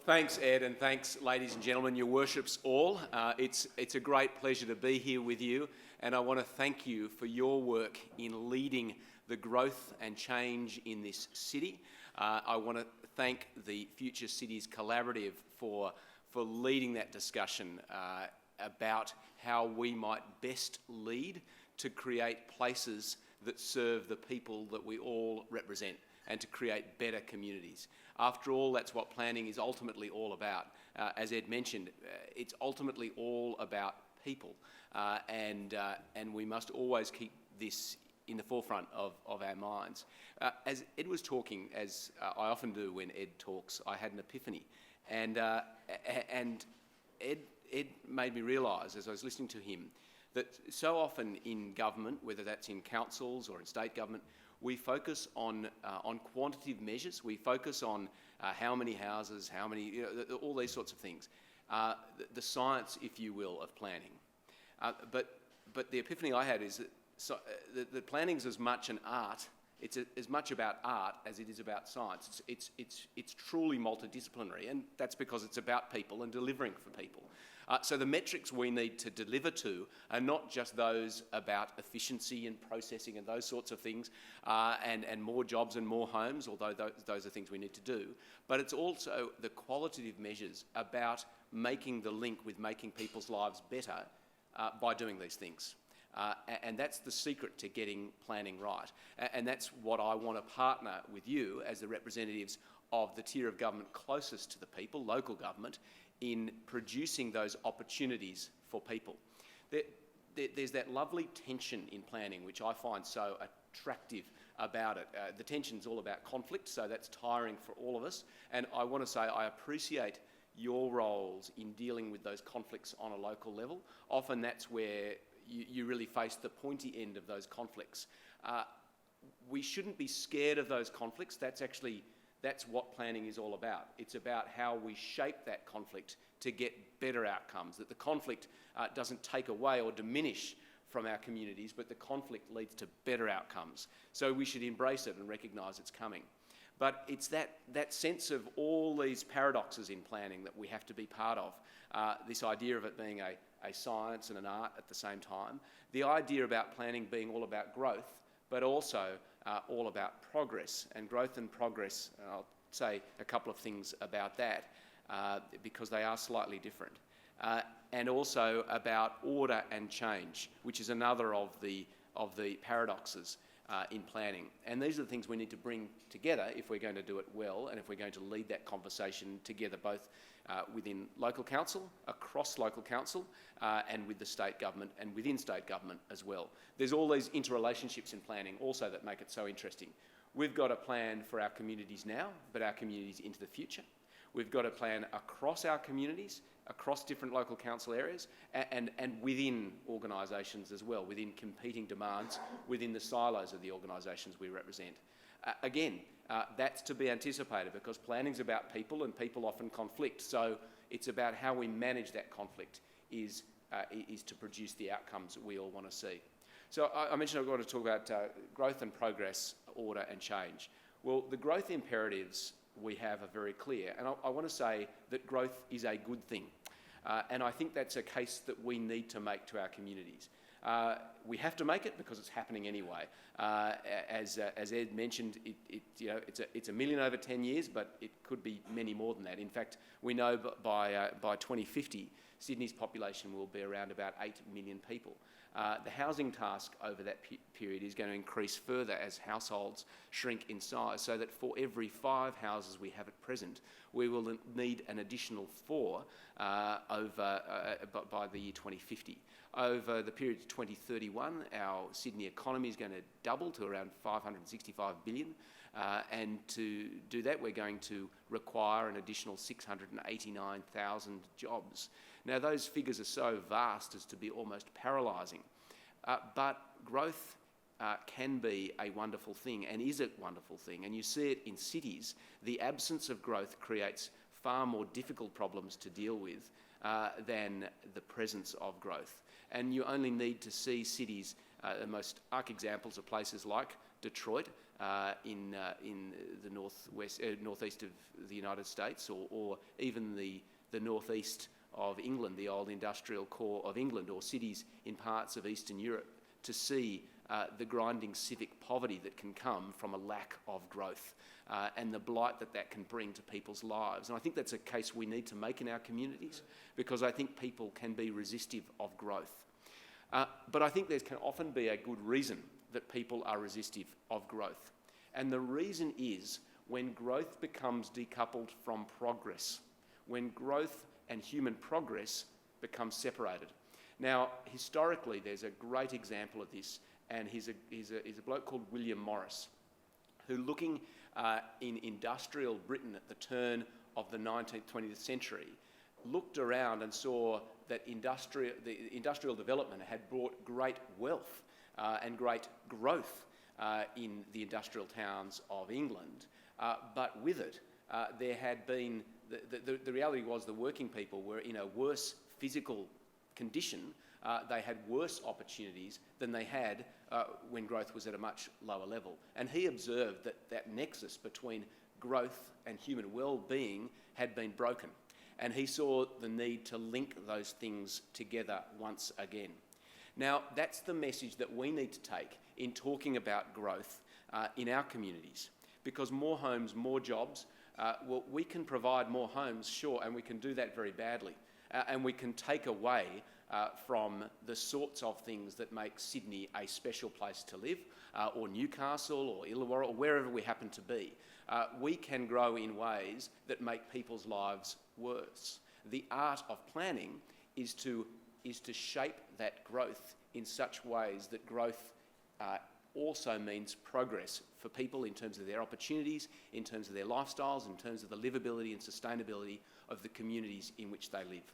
Thanks, Ed, and thanks, ladies and gentlemen, your worships all. It's a great pleasure to be here with you, and I want to thank you for your work in leading the growth and change in this city. I want to thank the Future Cities Collaborative for leading that discussion about how we might best lead to create places that serve the people that we all represent and to create better communities. After all, that's what planning is ultimately all about. As Ed mentioned, it's ultimately all about people, and we must always keep this in the forefront of our minds. As Ed was talking, as I often do when Ed talks, I had an epiphany, and Ed made me realise as I was listening to him that so often in government, whether that's in councils or in state government, we focus on quantitative measures. We focus on how many houses, how many, all these sorts of things. The science, if you will, of planning. But the epiphany I had is that the planning's as much an art. It's as much about art as it is about science. It's truly multidisciplinary, and that's because it's about people and delivering for people. So the metrics we need to deliver to are not just those about efficiency and processing and those sorts of things, and more jobs and more homes, although those are things we need to do, but it's also the qualitative measures about making the link with making people's lives better by doing these things. And that's the secret to getting planning right. And that's what I want to partner with you as the representatives of the tier of government closest to the people, local government, in producing those opportunities for people. There's that lovely tension in planning, which I find so attractive about it. The tension's all about conflict, so that's tiring for all of us. And I want to say I appreciate your roles in dealing with those conflicts on a local level. Often that's where you really face the pointy end of those conflicts. We shouldn't be scared of those conflicts. That's what planning is all about. It's about how we shape that conflict to get better outcomes, that the conflict doesn't take away or diminish from our communities, but the conflict leads to better outcomes. So we should embrace it and recognise it's coming. But it's that sense of all these paradoxes in planning that we have to be part of. This idea of it being a science and an art at the same time. The idea about planning being all about growth, but also all about progress. And growth and progress, I'll say a couple of things about that because they are slightly different. And also about order and change, which is another of the paradoxes in planning. And these are the things we need to bring together if we're going to do it well and if we're going to lead that conversation together both within local council, across local council, and with the state government and within state government as well. There's all these interrelationships in planning also that make it so interesting. We've got a plan for our communities now, but our communities into the future. We've got a plan across our communities, across different local council areas, and within organisations as well, within competing demands, within the silos of the organisations we represent. Again, that's to be anticipated because planning's about people and people often conflict. So it's about how we manage that conflict is to produce the outcomes that we all want to see. So I mentioned I want to talk about growth and progress, order and change. Well, the growth imperatives we have are very clear, and I want to say that growth is a good thing. And I think that's a case that we need to make to our communities. We have to make it because it's happening anyway. As Ed mentioned, it's a million over 10 years, but it could be many more than that. In fact, we know by 2050, Sydney's population will be around about 8 million people. The housing task over that period is going to increase further as households shrink in size, so that for every 5 houses we have at present, we will need an additional 4 by the year 2050. Over the period to 2031, our Sydney economy is going to double to around 565 billion, and to do that we're going to require an additional 689,000 jobs. Now those figures are so vast as to be almost paralysing, but growth can be a wonderful thing and is a wonderful thing, and you see it in cities. The absence of growth creates far more difficult problems to deal with than the presence of growth. And you only need to see cities, the most arc examples of places like Detroit in the northeast of the United States, or even the northeast of England, the old industrial core of England, or cities in parts of Eastern Europe, to see the grinding civic poverty that can come from a lack of growth and the blight that can bring to people's lives. And I think that's a case we need to make in our communities, because I think people can be resistive of growth. But I think there can often be a good reason that people are resistive of growth. And the reason is when growth becomes decoupled from progress, when growth and human progress become separated. Now, historically, there's a great example of this, and he's a bloke called William Morris, who, looking in industrial Britain at the turn of the 19th, 20th century, looked around and saw that the industrial development had brought great wealth and great growth in the industrial towns of England, but with it, there had been, the reality was the working people were in a worse physical condition. They had worse opportunities than they had when growth was at a much lower level. And he observed that nexus between growth and human well-being had been broken. And he saw the need to link those things together once again. Now, that's the message that we need to take in talking about growth in our communities, because more homes, more jobs, well, we can provide more homes, sure, and we can do that very badly. And we can take away from the sorts of things that make Sydney a special place to live, or Newcastle, or Illawarra, or wherever we happen to be. We can grow in ways that make people's lives worse. The art of planning is to shape that growth in such ways that growth also means progress for people in terms of their opportunities, in terms of their lifestyles, in terms of the livability and sustainability of the communities in which they live.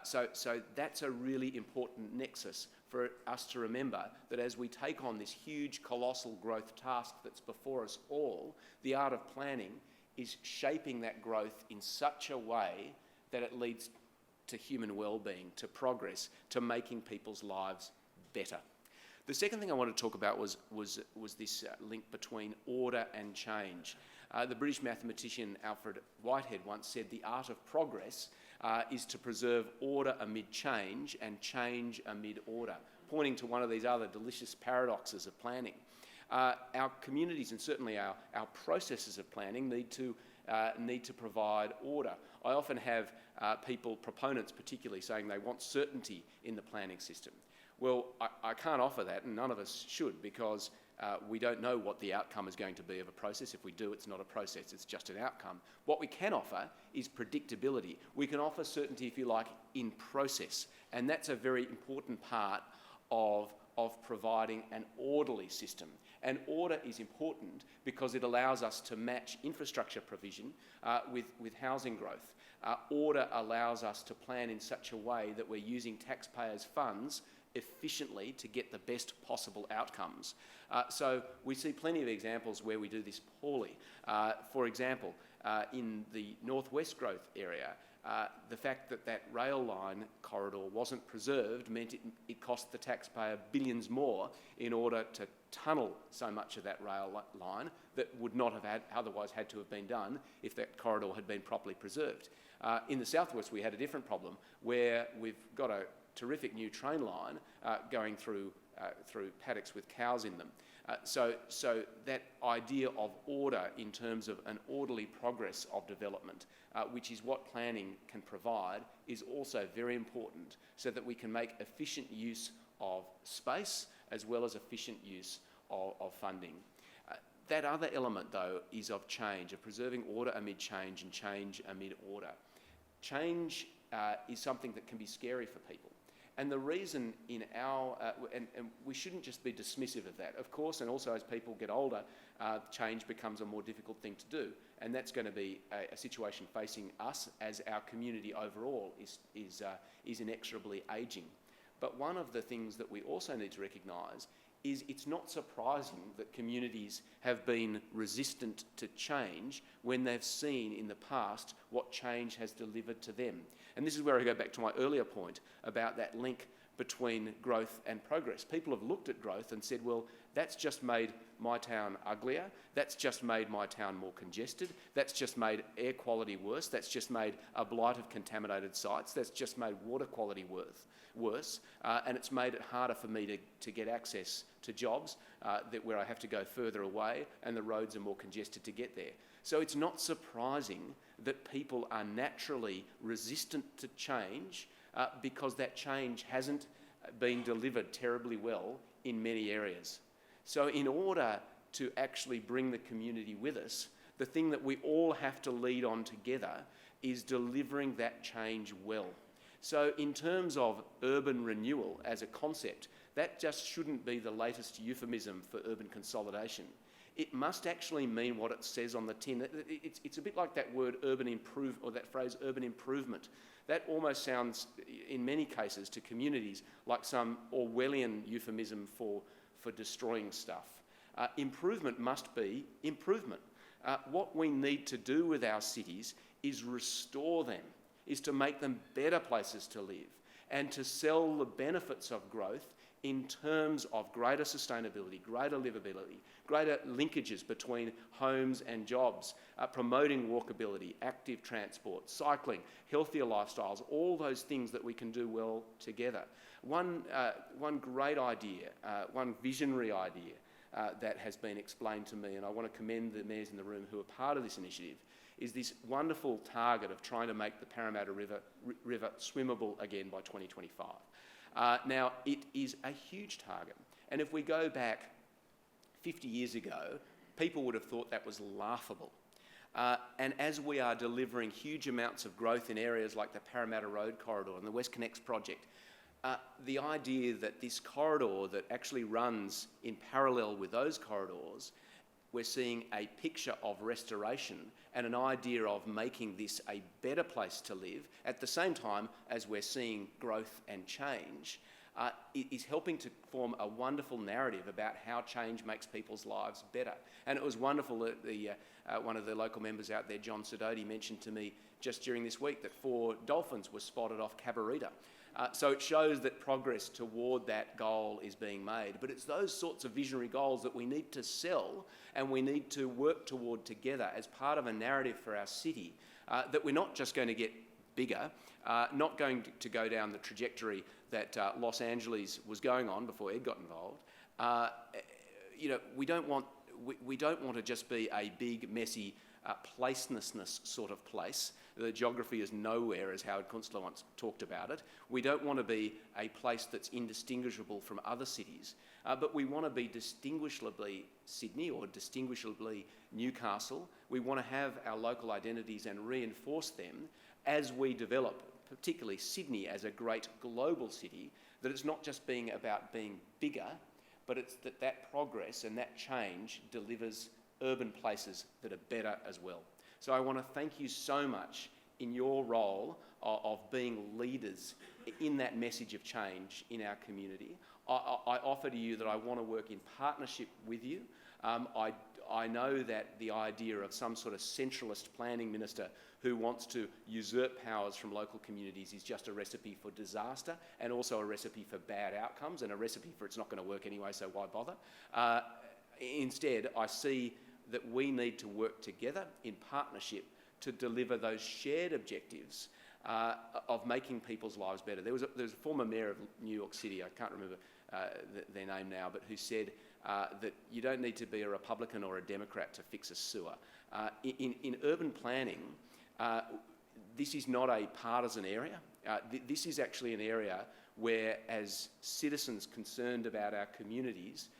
So that's a really important nexus for us to remember, that as we take on this huge, colossal growth task that's before us all, the art of planning is shaping that growth in such a way that it leads to human well-being, to progress, to making people's lives better. The second thing I want to talk about was this link between order and change. The British mathematician Alfred Whitehead once said the art of progress is to preserve order amid change and change amid order, pointing to one of these other delicious paradoxes of planning. Our communities, and certainly our processes of planning, need to provide order. I often have proponents particularly, saying they want certainty in the planning system. Well, I can't offer that, and none of us should, because we don't know what the outcome is going to be of a process. If we do, it's not a process, it's just an outcome. What we can offer is predictability. We can offer certainty, if you like, in process, and that's a very important part of providing an orderly system. And order is important because it allows us to match infrastructure provision with housing growth. Order allows us to plan in such a way that we're using taxpayers' funds efficiently to get the best possible outcomes. So we see plenty of examples where we do this poorly. For example, in the northwest growth area, the fact that rail line corridor wasn't preserved meant it cost the taxpayer billions more in order to tunnel so much of that rail line that would not have otherwise had to have been done if that corridor had been properly preserved. In the southwest, we had a different problem where we've got a terrific new train line going through paddocks with cows in them. So that idea of order in terms of an orderly progress of development, which is what planning can provide, is also very important, so that we can make efficient use of space as well as efficient use of funding. That other element, though, is of change, of preserving order amid change and change amid order. Change is something that can be scary for people. And the reason in our, and we shouldn't just be dismissive of that, of course, and also as people get older, change becomes a more difficult thing to do. And that's going to be a situation facing us as our community overall is inexorably ageing. But one of the things that we also need to recognise is it's not surprising that communities have been resistant to change when they've seen in the past what change has delivered to them. And this is where I go back to my earlier point about that link between growth and progress. People have looked at growth and said, well, that's just made my town uglier, that's just made my town more congested, that's just made air quality worse, that's just made a blight of contaminated sites, that's just made water quality worse, and it's made it harder for me to get access to jobs where I have to go further away, and the roads are more congested to get there. So it's not surprising that people are naturally resistant to change because that change hasn't been delivered terribly well in many areas. So in order to actually bring the community with us, the thing that we all have to lead on together is delivering that change well. So in terms of urban renewal as a concept, that just shouldn't be the latest euphemism for urban consolidation. It must actually mean what it says on the tin. It's a bit like that word urban improve, or that phrase urban improvement. That almost sounds, in many cases, to communities like some Orwellian euphemism for destroying stuff. Improvement must be improvement. What we need to do with our cities is restore them, is to make them better places to live, and to sell the benefits of growth in terms of greater sustainability, greater livability, greater linkages between homes and jobs, promoting walkability, active transport, cycling, healthier lifestyles, all those things that we can do well together. One great idea, one visionary idea that has been explained to me, and I want to commend the mayors in the room who are part of this initiative, is this wonderful target of trying to make the Parramatta River swimmable again by 2025. Now, it is a huge target, and if we go back 50 years ago, people would have thought that was laughable. And as we are delivering huge amounts of growth in areas like the Parramatta Road Corridor and the WestConnex project, the idea that this corridor that actually runs in parallel with those corridors, we're seeing a picture of restoration and an idea of making this a better place to live at the same time as we're seeing growth and change, it is helping to form a wonderful narrative about how change makes people's lives better. And it was wonderful that one of the local members out there, John Sidoti, mentioned to me just during this week that 4 dolphins were spotted off Cabarita. So it shows that progress toward that goal is being made. But it's those sorts of visionary goals that we need to sell and we need to work toward together as part of a narrative for our city, that we're not just going to get bigger, not going to go down the trajectory that Los Angeles was going on before Ed got involved. We don't want to just be a big, messy, placelessness sort of place. The geography is nowhere, as Howard Kunstler once talked about it. We don't want to be a place that's indistinguishable from other cities, but we want to be distinguishably Sydney or distinguishably Newcastle. We want to have our local identities and reinforce them as we develop, particularly Sydney as a great global city, that it's not just about being bigger, but it's that progress and that change delivers urban places that are better as well. So I want to thank you so much in your role of being leaders in that message of change in our community. I offer to you that I want to work in partnership with you. I know that the idea of some sort of centralist planning minister who wants to usurp powers from local communities is just a recipe for disaster and also a recipe for bad outcomes and a recipe for it's not going to work anyway, so why bother? Instead, I see that we need to work together in partnership to deliver those shared objectives of making people's lives better. There was a former mayor of New York City, I can't remember their name now, but who said that you don't need to be a Republican or a Democrat to fix a sewer. In urban planning, this is not a partisan area. This is actually an area where, as citizens concerned about our communities,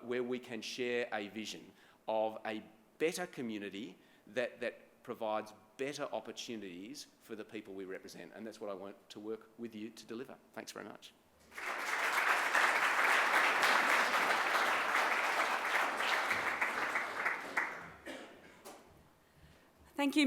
where we can share a vision of a better community that provides better opportunities for the people we represent. And that's what I want to work with you to deliver. Thanks very much.